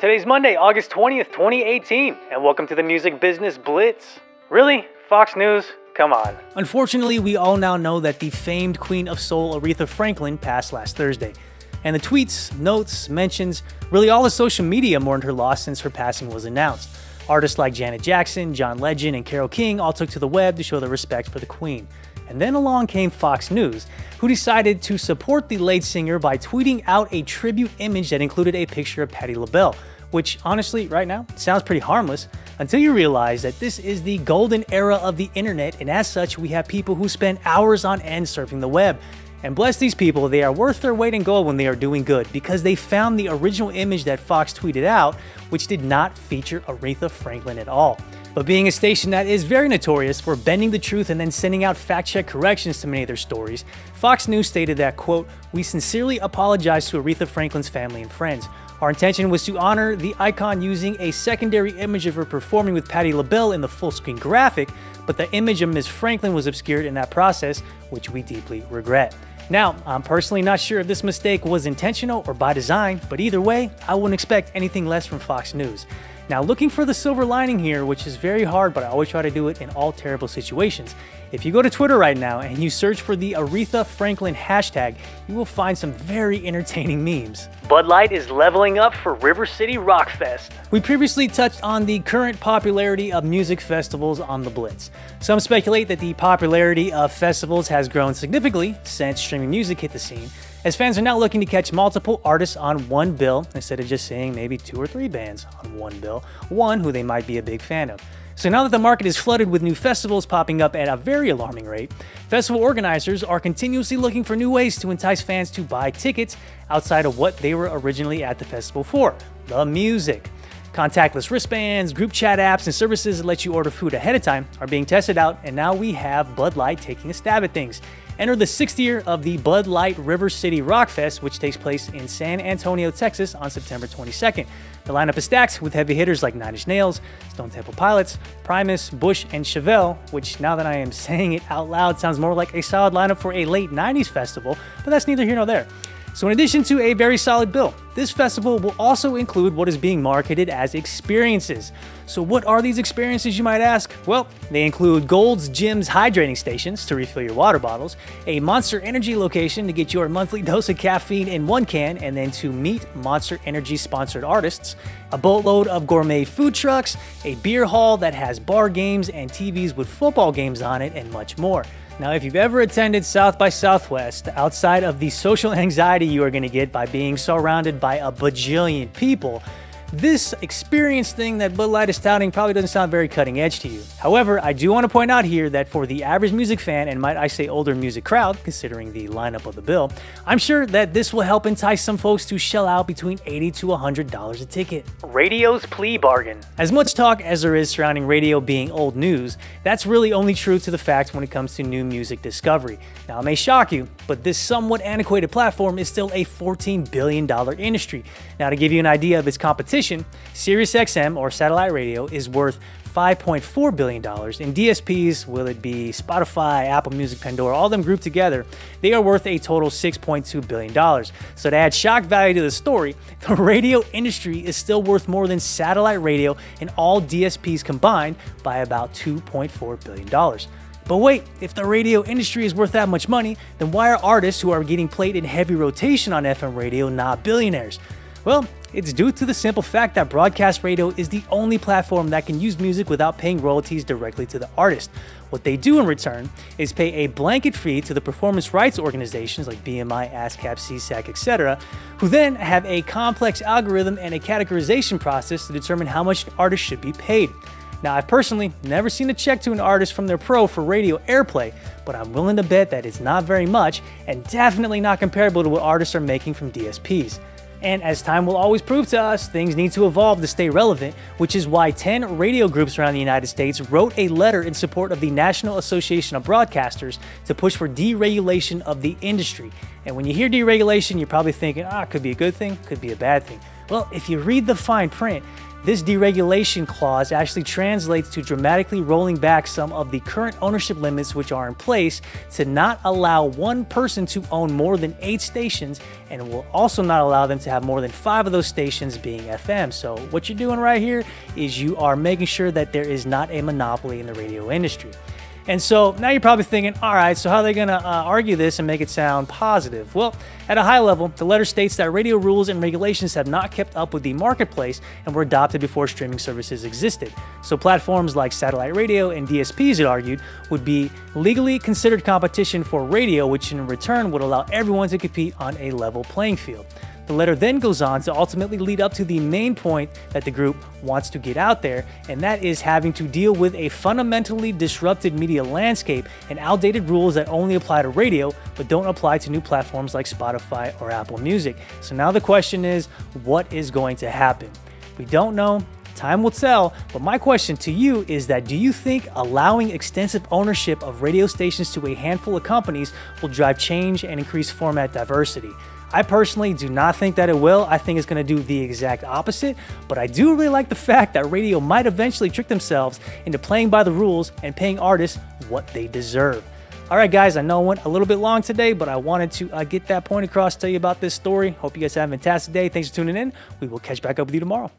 Today's Monday, August 20th, 2018, and welcome to the Music Business Blitz. Really? Fox News? Come on. Unfortunately, we all now know that the famed Queen of Soul, Aretha Franklin, passed last Thursday. And the tweets, notes, mentions, really all the social media mourned her loss since her passing was announced. Artists like Janet Jackson, John Legend, and Carole King all took to the web to show their respect for the Queen. And then along came Fox News, who decided to support the late singer by tweeting out a tribute image that included a picture of Patti LaBelle, which honestly, right now, sounds pretty harmless until you realize that this is the golden era of the internet, and as such, we have people who spend hours on end surfing the web. And bless these people, they are worth their weight in gold when they are doing good, because they found the original image that Fox tweeted out, which did not feature Aretha Franklin at all. But being a station that is very notorious for bending the truth and then sending out fact-check corrections to many of their stories, Fox News stated that, quote, "We sincerely apologize to Aretha Franklin's family and friends. Our intention was to honor the icon using a secondary image of her performing with Patti LaBelle in the full-screen graphic, but the image of Ms. Franklin was obscured in that process, which we deeply regret." Now, I'm personally not sure if this mistake was intentional or by design, but either way, I wouldn't expect anything less from Fox News. Now, looking for the silver lining here, which is very hard, but I always try to do it in all terrible situations. If you go to Twitter right now and you search for the Aretha Franklin hashtag, you will find some very entertaining memes. Bud Light is leveling up for River City Rockfest. We previously touched on the current popularity of music festivals on the Blitz. Some speculate that the popularity of festivals has grown significantly since streaming music hit the scene, as fans are now looking to catch multiple artists on one bill instead of just seeing maybe 2 or 3 bands on one bill, one who they might be a big fan of. So now that the market is flooded with new festivals popping up at a very alarming rate, festival organizers are continuously looking for new ways to entice fans to buy tickets outside of what they were originally at the festival for, the music. Contactless wristbands, group chat apps, and services that let you order food ahead of time are being tested out, and now we have Bud Light taking a stab at things. Enter the 6th year of the Bud Light River City Rockfest, which takes place in San Antonio, Texas on September 22nd. The lineup is stacked with heavy hitters like Nine Inch Nails, Stone Temple Pilots, Primus, Bush, and Chevelle, which now that I am saying it out loud sounds more like a solid lineup for a late 90s festival, but that's neither here nor there. So in addition to a very solid bill, this festival will also include what is being marketed as experiences. So what are these experiences, you might ask? Well, they include Gold's Gym's hydrating stations to refill your water bottles, a Monster Energy location to get your monthly dose of caffeine in one can and then to meet Monster Energy sponsored artists, a boatload of gourmet food trucks, a beer hall that has bar games and TVs with football games on it, and much more. Now, if you've ever attended South by Southwest, outside of the social anxiety you are going to get by being surrounded by a bajillion people, this experience thing that Bud Light is touting probably doesn't sound very cutting edge to you. However, I do want to point out here that for the average music fan, and might I say older music crowd, considering the lineup of the bill, I'm sure that this will help entice some folks to shell out between $80 to $100 a ticket. Radio's Plea bargain. As much talk as there is surrounding radio being old news, that's really only true to the fact when it comes to new music discovery. Now, it may shock you, but this somewhat antiquated platform is still a $14 billion industry. Now, to give you an idea of its competition, SiriusXM, or satellite radio, is worth $5.4 billion, and DSPs, will it be Spotify, Apple Music, Pandora, all them grouped together, they are worth a total $6.2 billion. So to add shock value to the story, the radio industry is still worth more than satellite radio and all DSPs combined by about $2.4 billion. But wait, if the radio industry is worth that much money, then why are artists who are getting played in heavy rotation on FM radio not billionaires? Well, it's due to the simple fact that broadcast radio is the only platform that can use music without paying royalties directly to the artist. What they do in return is pay a blanket fee to the performance rights organizations like BMI, ASCAP, CSAC, etc., who then have a complex algorithm and a categorization process to determine how much an artist should be paid. Now, I've personally never seen a check to an artist from their pro for radio airplay, but I'm willing to bet that it's not very much and definitely not comparable to what artists are making from DSPs. And as time will always prove to us, things need to evolve to stay relevant, which is why 10 radio groups around the United States wrote a letter in support of the National Association of Broadcasters to push for deregulation of the industry. And when you hear deregulation, you're probably thinking, it could be a good thing, could be a bad thing. Well, if you read the fine print, this deregulation clause actually translates to dramatically rolling back some of the current ownership limits which are in place to not allow one person to own more than 8 stations, and will also not allow them to have more than 5 of those stations being FM. So what you're doing right here is you are making sure that there is not a monopoly in the radio industry. And so now you're probably thinking, all right, so how are they going to argue this and make it sound positive? Well, at a high level, the letter states that radio rules and regulations have not kept up with the marketplace and were adopted before streaming services existed. So platforms like satellite radio and DSPs, it argued, would be legally considered competition for radio, which in return would allow everyone to compete on a level playing field. The letter then goes on to ultimately lead up to the main point that the group wants to get out there, and that is having to deal with a fundamentally disrupted media landscape and outdated rules that only apply to radio but don't apply to new platforms like Spotify or Apple Music. So now the question is, what is going to happen? We don't know. Time will tell, but my question to you is that do you think allowing extensive ownership of radio stations to a handful of companies will drive change and increase format diversity? I personally do not think that it will. I think it's going to do the exact opposite, but I do really like the fact that radio might eventually trick themselves into playing by the rules and paying artists what they deserve. All right, guys, I know I went a little bit long today, but I wanted to get that point across, tell you about this story. Hope you guys have a fantastic day. Thanks for tuning in. We will catch back up with you tomorrow.